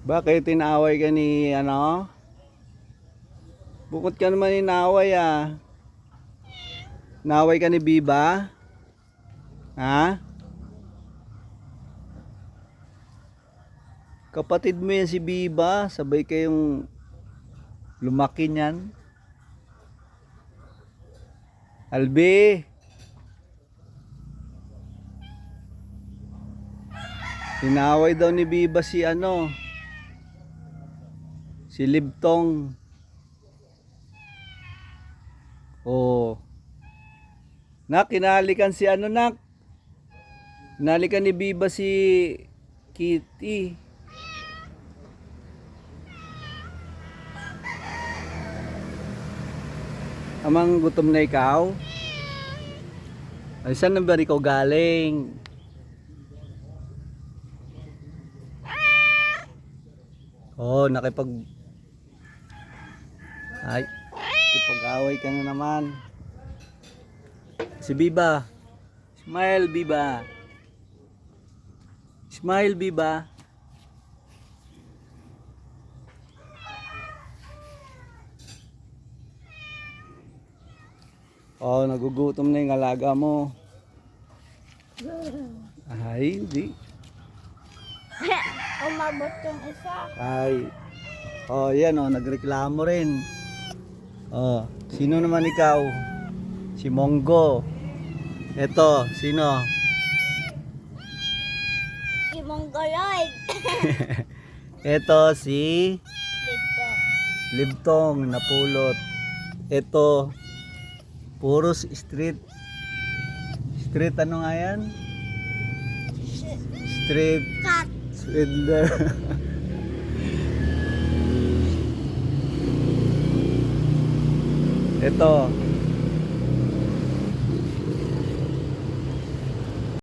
Bakit tinaway ka ni ano? Bukod ka naman inaway ah. Naway ka ni Biba? Ha? Kapatid mo yan si Biba, sabay kayong lumaki niyan. Albi, tinaway daw ni Biba si ano, si Libtong. Oh. Nak, kinalikan si ano nak? Kinalikan ni Biba si Kitty. Amang gutom na ikaw? Ay, saan na ba ikaw galing? Oh, Ay, nakipag-away ka na naman. Si Biba. Smile, Biba. Smile, Biba. Oh, nagugutom na yung alaga mo. Ay, hindi. Umabot yung isa. Ay. Oh, yan oh, nagreklamo rin. Oh, sino naman ikaw? Si Monggo. Eto, sino? Si Mongoloid. Eto si Dito. Libtong napulot. Eto puros street. Street ano nga yan? Street Cat. swindler. Ito